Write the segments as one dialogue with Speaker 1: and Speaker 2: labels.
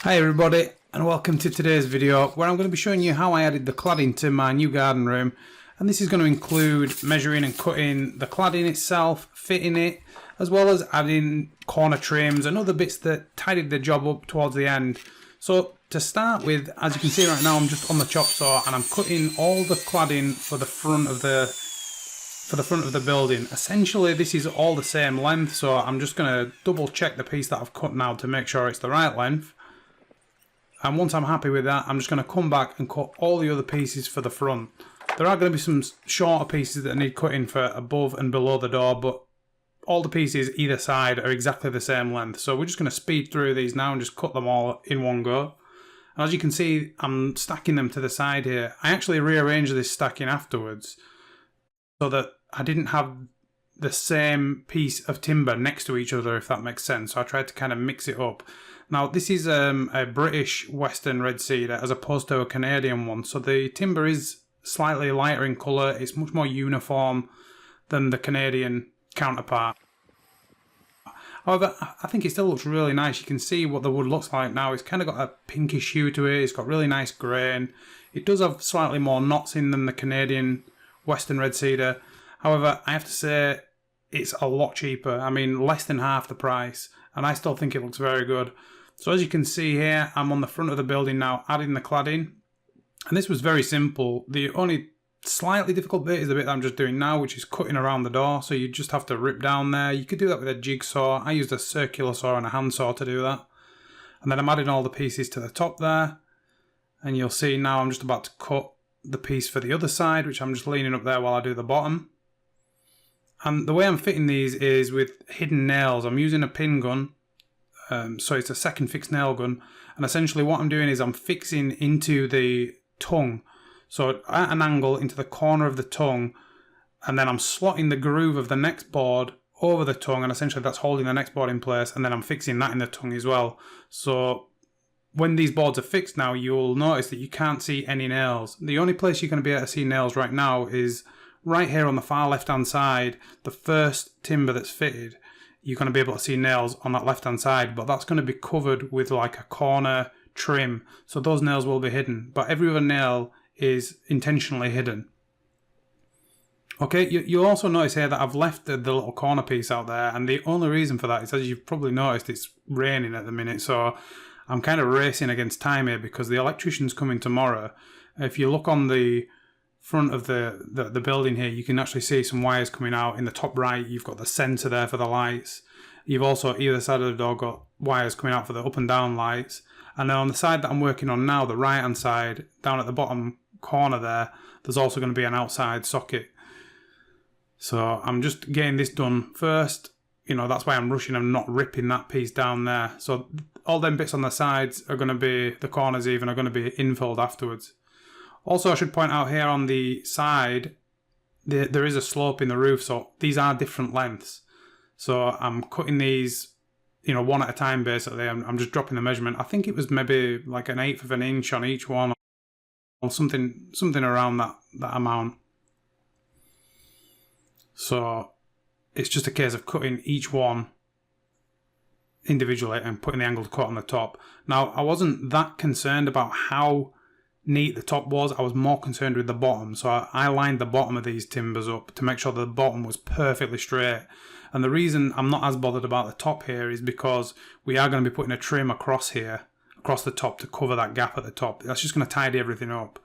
Speaker 1: Hi everybody, and welcome to today's video where I'm going to be showing you how I added the cladding to my new garden room. And this is going to include measuring and cutting the cladding itself, fitting it, as well as adding corner trims and other bits that tidied the job up towards the end. So to start with, as you can see right now, I'm just on the chop saw and I'm cutting all the cladding for the front of the building. Essentially this is all the same length, so I'm just going to double check the piece that I've cut now to make sure it's the right length. And once I'm happy with that, I'm just going to come back and cut all the other pieces for the front. There are going to be some shorter pieces that need cutting for above and below the door, but all the pieces either side are exactly the same length. So we're just going to speed through these now and just cut them all in one go. And as you can see, I'm stacking them to the side here. I actually rearranged this stacking afterwards so that I didn't have the same piece of timber next to each other, if that makes sense. So I tried to kind of mix it up. Now this is a British Western red cedar as opposed to a Canadian one, so the timber is slightly lighter in colour, it's much more uniform than the Canadian counterpart. However, I think it still looks really nice. You can see what the wood looks like now. It's kind of got a pinkish hue to it, it's got really nice grain. It does have slightly more knots in than the Canadian Western red cedar. However, I have to say it's a lot cheaper. I mean, less than half the price, and I still think it looks very good. So as you can see here, I'm on the front of the building now, adding the cladding. And this was very simple. The only slightly difficult bit is the bit that I'm just doing now, which is cutting around the door. So you just have to rip down there. You could do that with a jigsaw. I used a circular saw and a handsaw to do that. And then I'm adding all the pieces to the top there. And you'll see now I'm just about to cut the piece for the other side, which I'm just leaning up there while I do the bottom. And the way I'm fitting these is with hidden nails. I'm using a pin gun. So it's a second fixed nail gun, and essentially what I'm doing is I'm fixing into the tongue, so at an angle into the corner of the tongue, and then I'm slotting the groove of the next board over the tongue, and essentially that's holding the next board in place, and then I'm fixing that in the tongue as well. So when these boards are fixed now, you'll notice that you can't see any nails. The only place you're going to be able to see nails right now is right here on the far left hand side, the first timber that's fitted. You're going to be able to see nails on that left hand side, but that's going to be covered with like a corner trim, so those nails will be hidden, but every other nail is intentionally hidden. Okay, you'll also notice here that I've left the little corner piece out there, and the only reason for that is, as you've probably noticed, it's raining at the minute, so I'm kind of racing against time here because the electrician's coming tomorrow. If you look on the front of the building here, you can actually see some wires coming out. In the top right, you've got the sensor there for the lights. You've also, either side of the door, got wires coming out for the up and down lights. And then on the side that I'm working on now, the right hand side, down at the bottom corner there, there's also going to be an outside socket. So I'm just getting this done first. You know, that's why I'm rushing. I'm not ripping that piece down there. So all them bits on the sides are going to be, the corners even, are going to be infilled afterwards. Also, I should point out here on the side, there is a slope in the roof, so these are different lengths. So I'm cutting these, you know, one at a time basically. I'm just dropping the measurement. I think it was maybe like 1/8 of an inch on each one, or something around that amount. So it's just a case of cutting each one individually and putting the angled cut on the top. Now, I wasn't that concerned about how neat the top was. I was more concerned with the bottom, so I lined the bottom of these timbers up to make sure the bottom was perfectly straight. And the reason I'm not as bothered about the top here is because we are going to be putting a trim across here, across the top, to cover that gap at the top. That's just going to tidy everything up.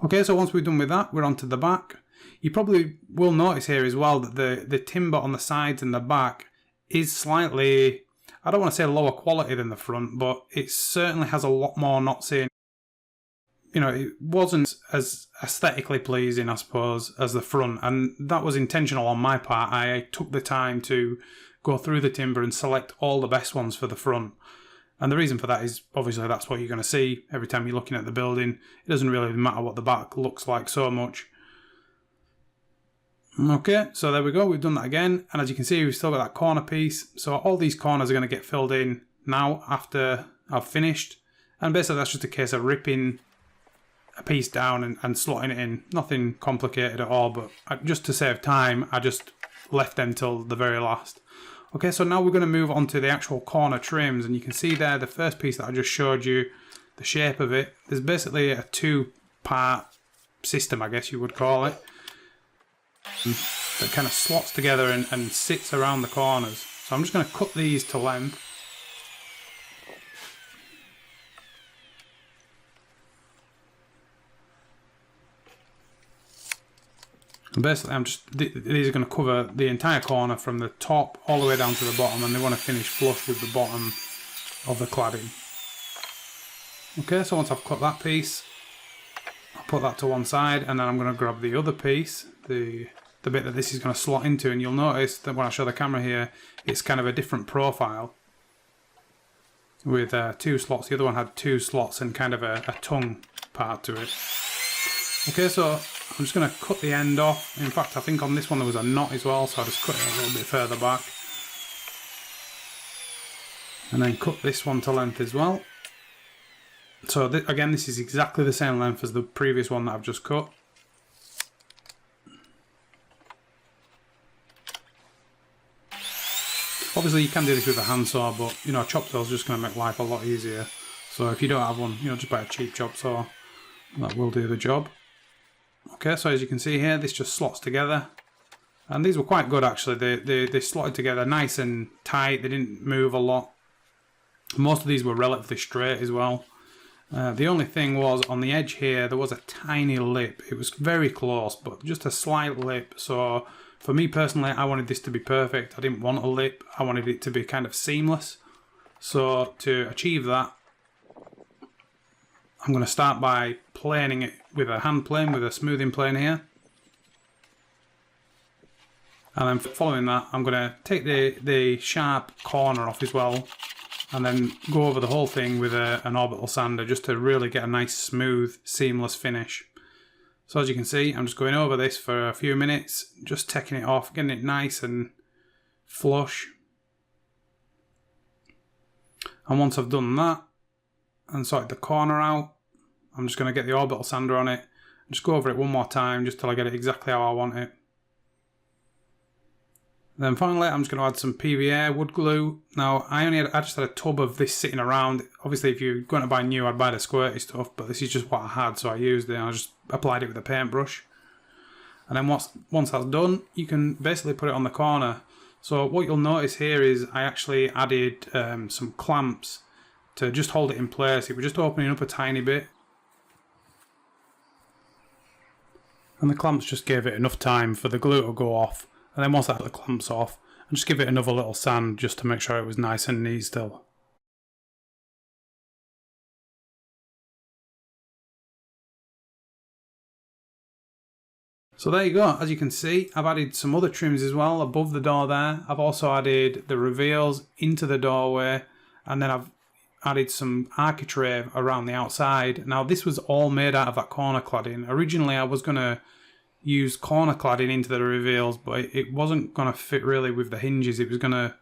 Speaker 1: Okay, so once we're done with that, we're on to the back. You probably will notice here as well that the timber on the sides and the back is slightly, I don't want to say lower quality than the front, but it certainly has a lot more knots in. You know, it wasn't as aesthetically pleasing, I suppose, as the front, and that was intentional on my part. I took the time to go through the timber and select all the best ones for the front. And the reason for that is, obviously, that's what you're going to see every time you're looking at the building. It doesn't really matter what the back looks like so much. Okay, so there we go, we've done that again, and as you can see, we've still got that corner piece. So all these corners are going to get filled in now after I've finished, and basically that's just a case of ripping a piece down and slotting it in. Nothing complicated at all, but just to save time, I just left them till the very last. Okay, so now we're going to move on to the actual corner trims, and you can see there the first piece that I just showed you, the shape of it. There's basically a two-part system, I guess you would call it, that kind of slots together and sits around the corners. So I'm just going to cut these to length. And basically, these are going to cover the entire corner from the top all the way down to the bottom, and they want to finish flush with the bottom of the cladding. Okay, so once I've cut that piece, I'll put that to one side, and then I'm going to grab the other piece, the bit that this is going to slot into, and you'll notice that when I show the camera here, it's kind of a different profile with two slots. The other one had two slots and kind of a tongue part to it. Okay, so I'm just going to cut the end off. In fact, I think on this one there was a knot as well, so I'll just cut it a little bit further back. And then cut this one to length as well. So again, this is exactly the same length as the previous one that I've just cut. Obviously you can do this with a handsaw, but you know, a chop saw is just going to make life a lot easier. So if you don't have one, you know, just buy a cheap chop saw. That will do the job. Okay, so as you can see here, this just slots together, and these were quite good actually. They slotted together nice and tight. They didn't move a lot. Most of these were relatively straight as well. The only thing was on the edge here there was a tiny lip. It was very close, but just a slight lip. So for me personally, I wanted this to be perfect. I didn't want a lip. I wanted it to be kind of seamless. So to achieve that, I'm going to start by planing it with a hand plane, with a smoothing plane here. And then following that, I'm going to take the sharp corner off as well, and then go over the whole thing with an orbital sander just to really get a nice smooth, seamless finish. So as you can see, I'm just going over this for a few minutes, just taking it off, getting it nice and flush. And once I've done that, and sorted the corner out, I'm just going to get the orbital sander on it and just go over it one more time just till I get it exactly how I want it. Then finally I'm just going to add some PVA wood glue. Now I just had a tub of this sitting around. Obviously if you're going to buy new, I'd buy the squirty stuff, but this is just what I had, so I used it and I just applied it with a paintbrush. And then once that's done, you can basically put it on the corner. So what you'll notice here is I actually added some clamps to just hold it in place. It was just opening up a tiny bit, and the clamps just gave it enough time for the glue to go off. And then once I put the clamps off, and just give it another little sand just to make sure it was nice and neat still. So there you go. As you can see, I've added some other trims as well above the door there. I've also added the reveals into the doorway, and then I've added some architrave around the outside. Now this was all made out of that corner cladding. Originally I was going to use corner cladding into the reveals, but it wasn't going to fit really with the hinges. It was going to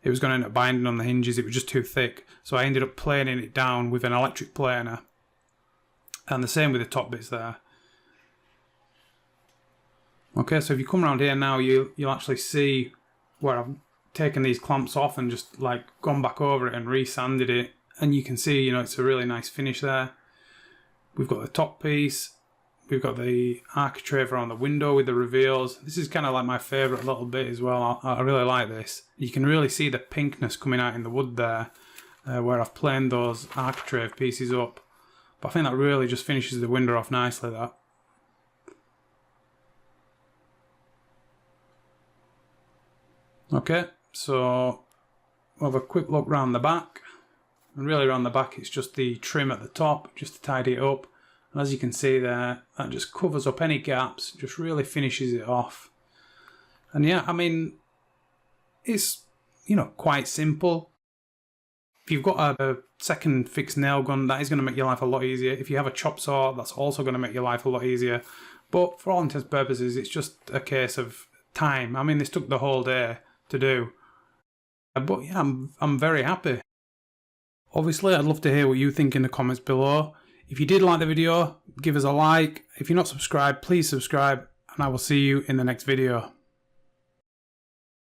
Speaker 1: end up binding on the hinges. It was just too thick, so I ended up planing it down with an electric planer, and the same with the top bits there. Okay, so if you come around here now, you'll actually see where I've taken these clamps off and just like gone back over it and re-sanded it, and you can see, you know, it's a really nice finish there. We've got the top piece, we've got the architrave around the window with the reveals. This is kind of like my favourite little bit as well. I really like this. You can really see the pinkness coming out in the wood there, where I've planed those architrave pieces up. But I think that really just finishes the window off nicely, that. Okay, so we'll have a quick look round the back, and really around the back it's just the trim at the top just to tidy it up, and as you can see there, that just covers up any gaps, just really finishes it off. And yeah, I mean, it's, you know, quite simple. If you've got a second fixed nail gun, that is going to make your life a lot easier. If you have a chop saw, that's also going to make your life a lot easier. But for all intents and purposes, it's just a case of time. I mean, this took the whole day to do, but yeah, I'm very happy. Obviously I'd love to hear what you think in the comments below. If you did like the video, give us a like. If you're not subscribed, please subscribe, and I will see you in the next video.